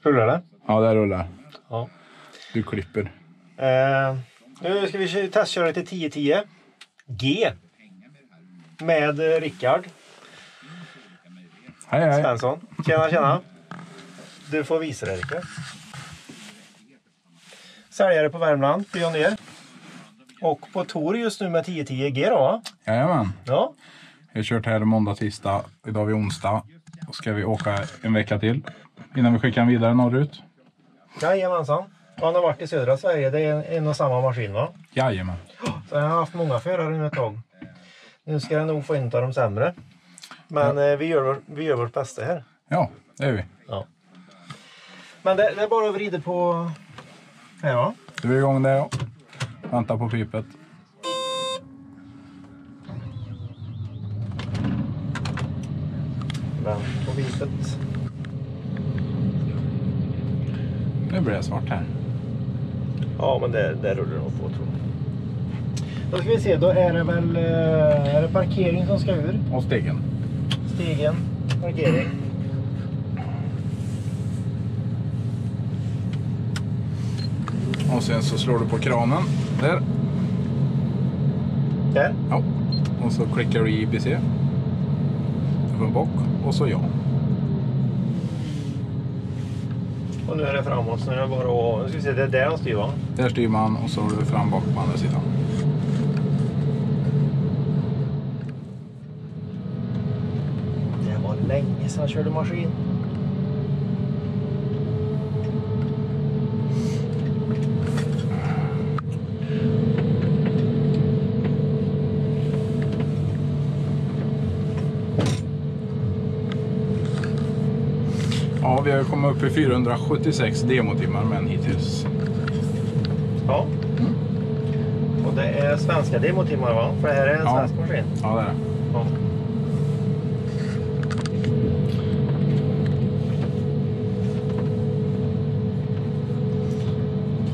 Rullar det? Ja, det rullar. Ja. Du klipper. Nu ska vi testköra lite 1010 G med Rickard Hej. Svensson. Tjena. Du får visa dig, Rickard. Säljare på Värmland, pionjär. Och på tour just nu med 1010 G då. Jajamän. Ja. Jag har kört här måndag, tisdag. Idag är vi onsdag. Och ska vi åka en vecka till innan vi skickar vidare norrut. Jajamensan. Han har varit i södra Sverige. Det är en och samma maskin, va? Jajamän. Så jag har haft många förare nu ett tag. Nu ska jag nog få in av de sämre. Men vi gör vårt bästa här. Ja, det är vi. Ja. Men det är bara att vrida på här, va? Du är igång där, ja. Vänta på pipet. Vänt på pipet. Nu blir det svart här. Ja, men det rullar nog på, tror jag. Då ska vi se, då är det väl är det parkering som ska ur. Och stegen. Stegen, parkering. Och sen så slår du på kranen. Där. Där. Ja. Och så klickar du i IBC. Från bak. Och så ja. Och nu är det framåt, så nu är det bara att... Nu ska vi se, det är där han styr, va? Där styr man och så har du fram bak på andra sidan. Det var länge sedan jag körde maskin. Ja, vi har kommit upp i 476 demotimmar med en hittills. Ja. Och det är svenska demotimmar, va? För det här är en svensk maskin. Ja, det är det. Ja.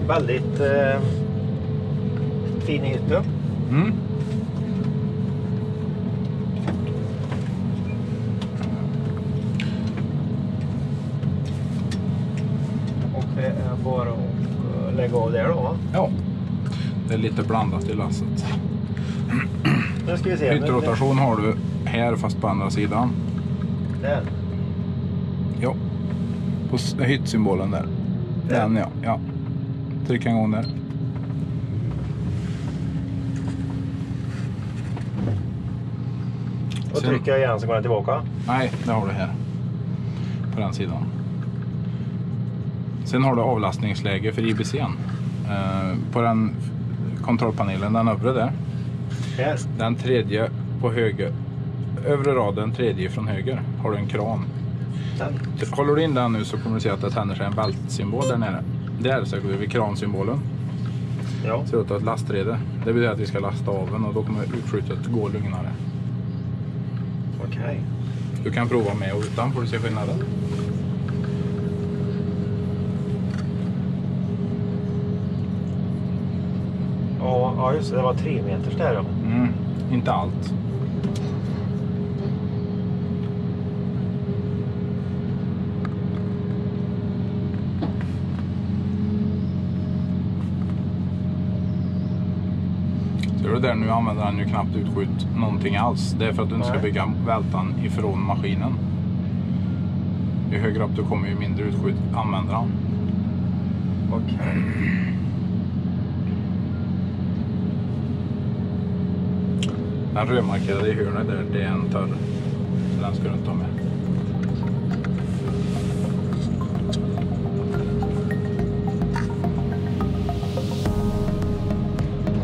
Väldigt fin hytte. Mm. Och det är bara att lägga av där då, va? Ja, det är lite blandat i lasset. Nu ska vi se. Hyttrotation har du här fast på andra sidan. Där. Ja, på hyttsymbolen där. Den ja. Tryck en gång där. Och trycker jag igen så går den tillbaka. Nej, det har du här. På den sidan. Sen har du avlastningsläge för IBC:n. På den kontrollpanelen, den övre där. Här. Den tredje på höger. Övre raden, tredje från höger. Har du en kran. Den. Håller du in den nu så kommer du se att det tänder sig en bältsymbol där nere. Där söker vi vid kransymbolen. Ja. Ser ut att ett lastrede. Det betyder att vi ska lasta av den och då kommer utskjutet gå lugnare. Okej. Du kan prova med och utan, får du se skillnaden. Ja, just det. Det var 3 meters där, ja. Inte allt. Ser du där, nu använder den ju knappt utskjut någonting alls. Det är för att du inte ska bygga vältan ifrån maskinen. Ju högre upp du kommer ju mindre utskjut använder han. Okej. Den rödmarkerade i hörnet där, det är en törr. Så den ska du inte ha med.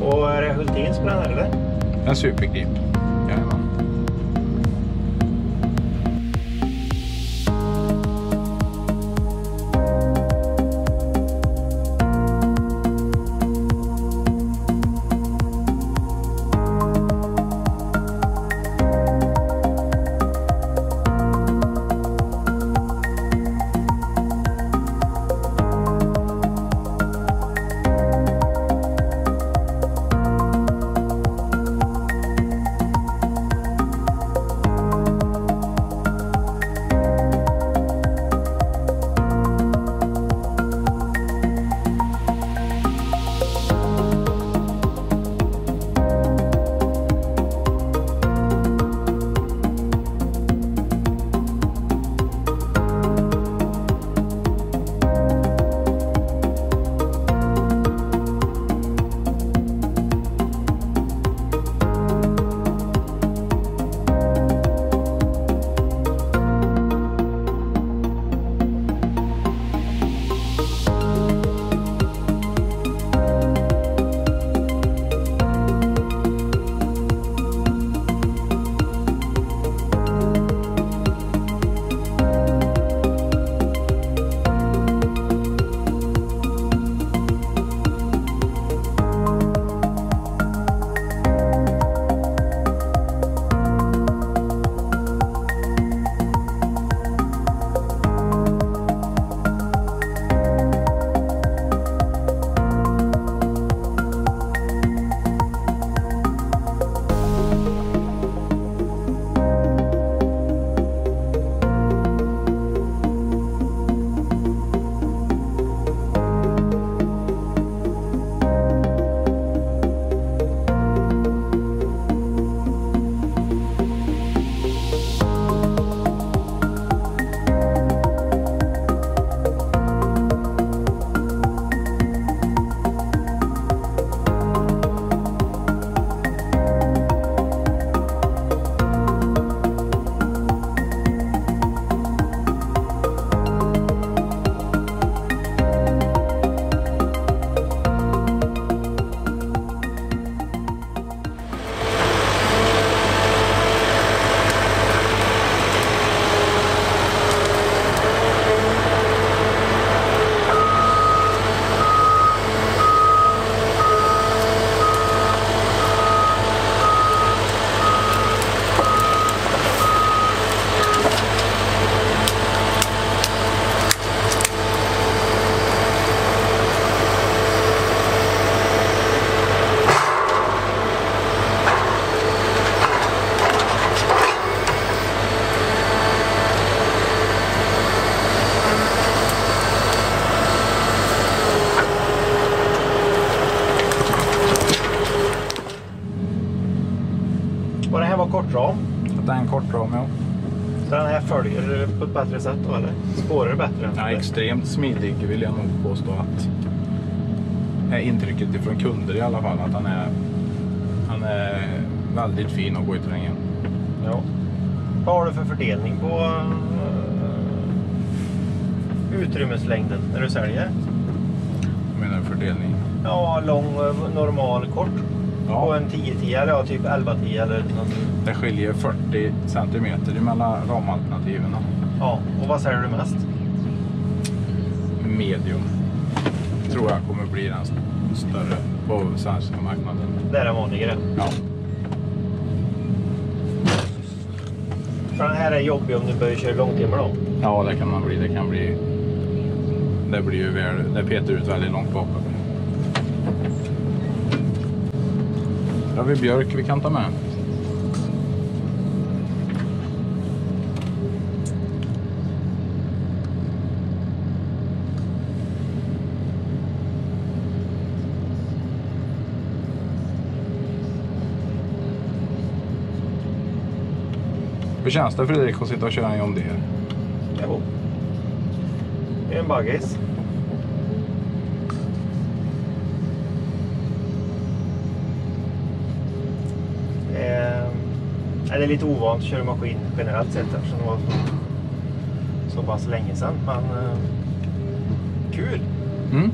Och är det Hultins på den här, eller? En supergrip. Jajamän. ett bättre sätt då, eller? Spårar bättre? Ja, extremt smidig vill jag nog påstå att är intrycket ifrån kunder i alla fall, att han är väldigt fin att gå i terrängen. Ja. Vad har du för fördelning på utrymmeslängden när du säljer? Jag menar fördelning. Ja, lång, normal, kort. Ja. Och en 10-10 eller ja, typ 11-10 eller något. Det skiljer 40 centimeter emellan ramalternativen. Ja, och vad säljer du mest? Medium. Tror jag kommer bli den större på svenska marknaden. Det är den vanligare. Ja. För den här är jobbig om du börjar köra långtimmar då. Ja, det kan man bli. Det blir ju det petar ut väldigt långt bakåt. Då har vi björk vi kan ta med. Hur känns det, Fredrik, att sitta och köra en John Deere? Jo. Det är en baggis. Det är lite ovant att köra maskin generellt sett eftersom det var så pass länge sedan. Men kul! Mm.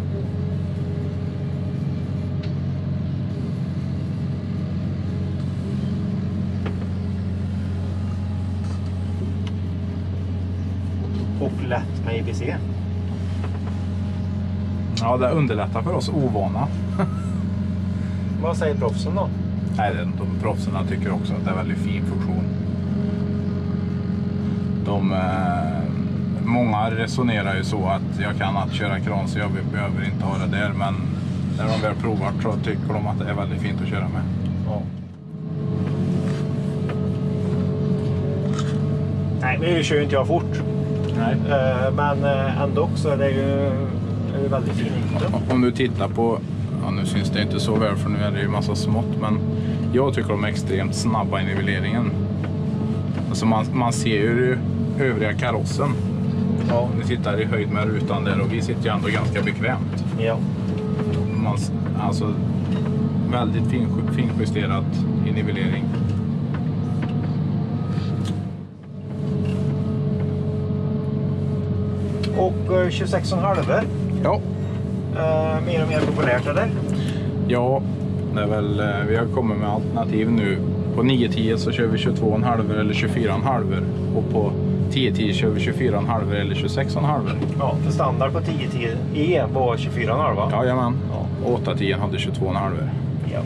Och lätt med IBC. Ja, det underlättar för oss ovana. Vad säger proffsen då? Nej, de proffsarna tycker också att det är en väldigt fin funktion. Många resonerar ju så att jag kan att köra kran så jag behöver inte ha det där, men när de väl provar så tycker de att det är väldigt fint att köra med. Ja. Nej, men nu kör ju inte jag fort. Nej. Men ändå så är det ju väldigt fin. Om du tittar på, ja, nu syns det inte så väl för nu är det ju massa smått, men jag tycker de är extremt snabba i nivelleringen. Alltså man ser ju övriga karossen. Ja. Ni tittar i höjd med rutan där och vi sitter ju ändå ganska bekvämt. Ja. Alltså väldigt finjusterat i nivellering. Och 26,5. Ja. Mer och mer populärt eller? Ja, det är väl, vi har kommit med alternativ nu. På 9-10 så kör vi 22,5 eller 24,5 och på 10-10 kör vi 24,5 eller 26,5. Ja, för standard på 10-10 E var 24,5 va? Jajamän. Ja. 8-10 hade 22,5. Ja.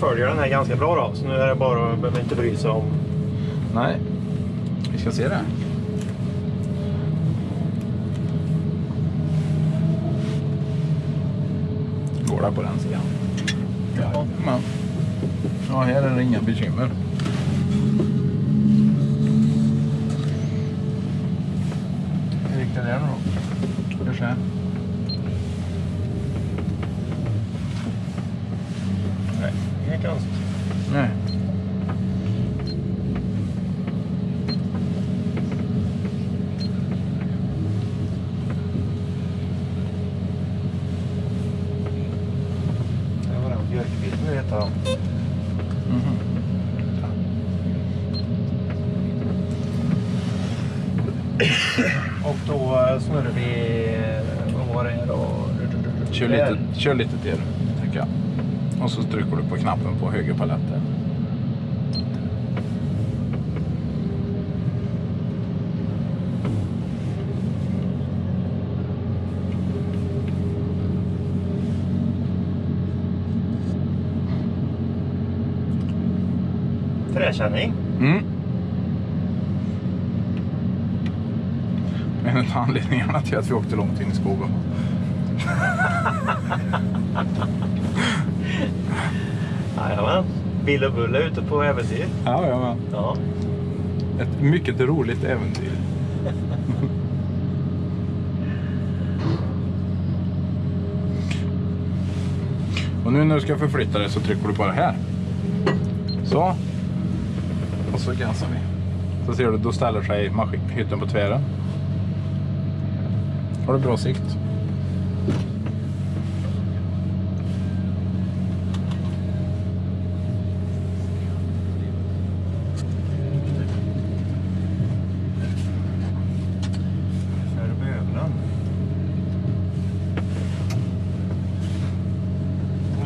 Följer den här ganska bra då, så nu är det bara att behöver inte bry sig om. Nej, vi ska se det. Går det på den sidan? Ja, men. Ja, här är det inga bekymmer. Hur gick det där nu då? Gör så här. Konstigt. Nej. Det var den björkbiten nu heter de. Och då snurrar vi, vad var det då? Kör lite till, tänker jag. Och så trycker du på knappen på höger paletten. Träkänning. En av anledningarna till att vi åkte långt in i skogen. Jajamän. Bill och Bulle ute på äventyr. Jajamän. Ja. Ett mycket roligt äventyr. Och nu när du ska förflytta dig så trycker du bara här. Så. Och så gasar vi. Så ser du, då ställer sig hytten på tvären. Har du bra sikt?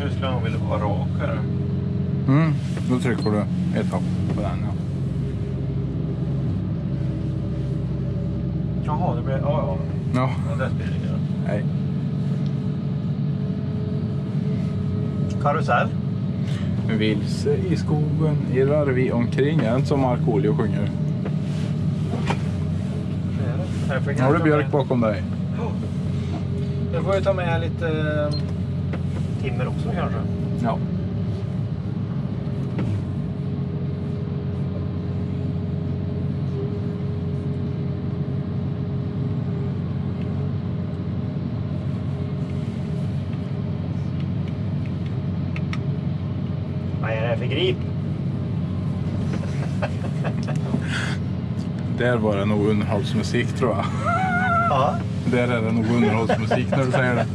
Nu skulle han vilja vara rakare. Då trycker du ett hopp på den, ja. Jaha, det blir... Ja. Ja. Ja, det spelar ingen roll. Nej. Karusell. Vilse i skogen irrar vi omkring. Är inte som Markoolio sjunger. Nu har du björk bakom dig. Nu får vi ta med lite timmer också kanske. Ja. Vad är det för grip? Där var det nog underhållsmusik tror jag. Ja. Där är det nog underhållsmusik när du säger det.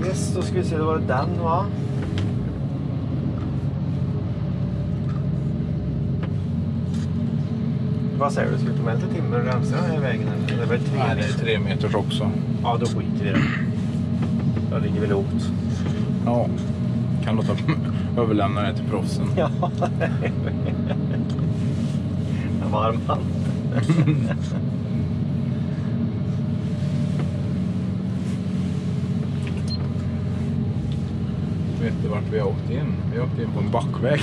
Yes, då ska vi se, det var den va? Vad säger du? Ska vi ta med lite timmer och rensa den här vägen? Eller? Det är väl 3 Nej, det är 3 meters också. Ja, då skiter vi i det. Då ligger vi lågt. Ja, kan låta överlämna det till proffsen. Ja, en varm hand. Vet du vart vi har åkt in? Vi har åkt in på en backväg.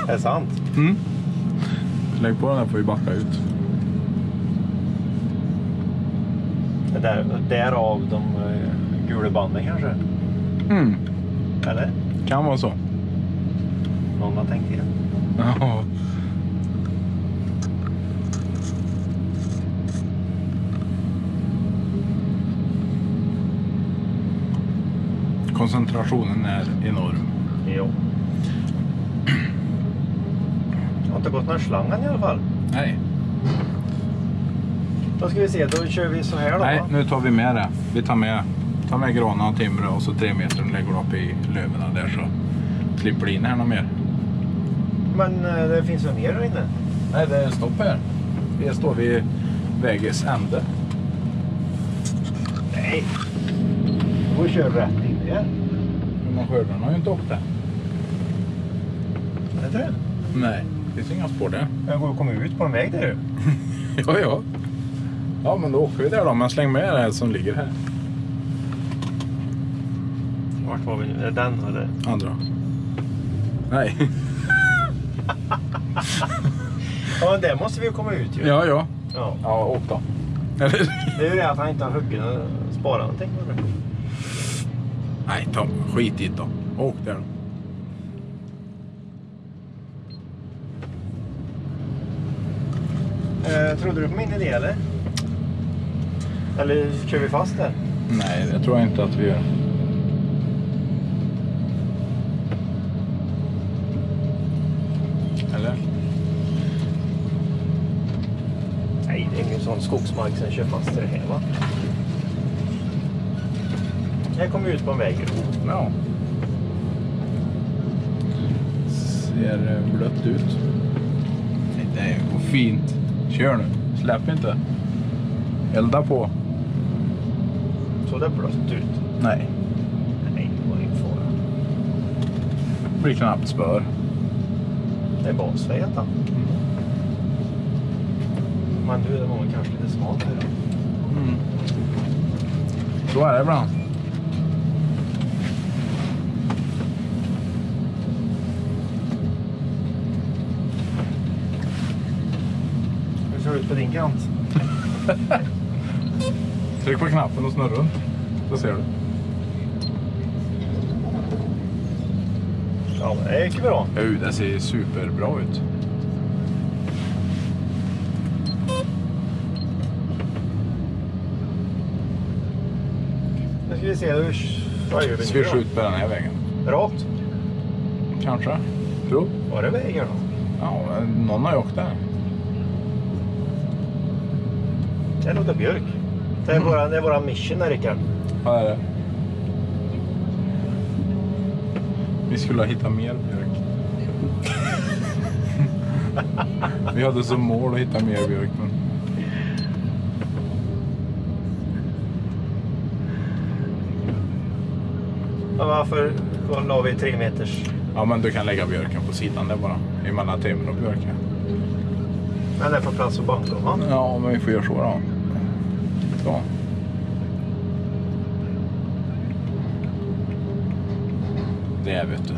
Är det sant? Lägg på den här får vi backa ut. Därav de gula banden kanske? Eller? Kan vara så. Någon har tänkt det. Ja. Koncentrationen är enorm. Jo. Jag har inte gått någon slangen i alla fall. Nej. Då ska vi se, då kör vi så här då. Nej, va? nu tar vi med det. Vi tar med granar och timmer och så 3 meter lägger du upp i löven där så slipper det in här något mer. Men det finns ju mer där inne. Nej, det är stopp här. Vi står vid vägens ände. Nej. Du får köra rätt in här. Men skördarna har ju inte åkt där. Är det inte det? Nej, det finns inga spår där. Jag går och kommer ut på en väg där du. Ja. Ja, men då åker vi där då. Men släng med det här som ligger här. Vart var vi nu? Är det den eller? Andra. Nej. Ja, men där måste vi ju komma ut ju. Ja. Ja. Ja, åk då. Eller? Det är ju det att han inte har huggit och sparat någonting. Nej, skit i det då. Åk där då. Trodde du på min idé eller? Eller kör vi fast där? Nej, det tror jag inte att vi gör. Eller? Nej, det är ingen sån skogsmark som kör fast i det här va? Här kommer vi ut på en väg. Ja. Ser blött ut. Det går fint. Kör nu. Släpp inte. Elda på. Så det blött ut. Nej. Nej, det var ingen fara. Det blir knappt spör. Det är basvägen då. Men du, det var kanske lite smalt här då. Så är det ibland. Hur ser det ut på din kant? Tryck på knappen och snurra runt. Då ser du. Ja, det gick bra. Det ser superbra ut. Nu ska vi se hur Svisch ut på den här vägen. Rakt. Kanske. Prov. Var det vägen då? Ja, någon har ju åkt där. Det låter björk. Det är våran mission här, Rickard. Vad är det? Vi skulle ha hittat mer björk. Vi hade som mål att hitta mer björk, men... Ja, varför la vi 3 meters? Ja, men du kan lägga björken på sidan där bara. Emellan timmer och björken. Men det får plats för bankrum, va? Ja, men vi får göra så då. Så. Det är, vet du.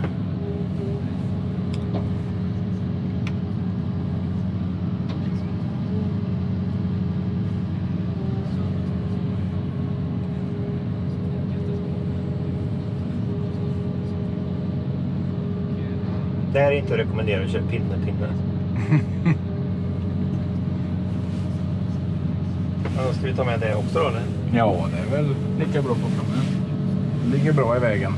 Det här är inte att rekommendera att köra pinne. Ja, ska vi ta med det också då, eller? Ja, det är väl lika bra på frammen. Det ligger bra i vägen.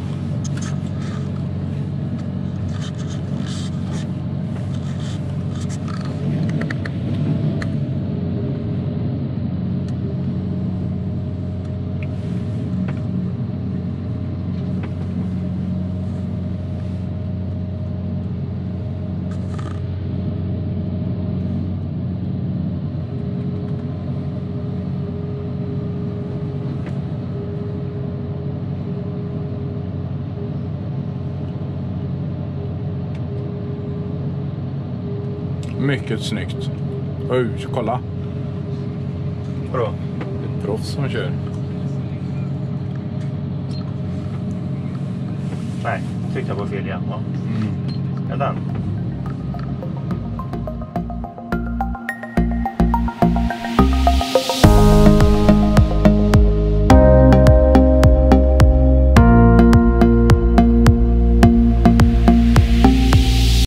Mycket snyggt. Oj, kolla. Vadå? Ett proffs som kör. Nej, tryckte jag på fel igen. Ja. Är den?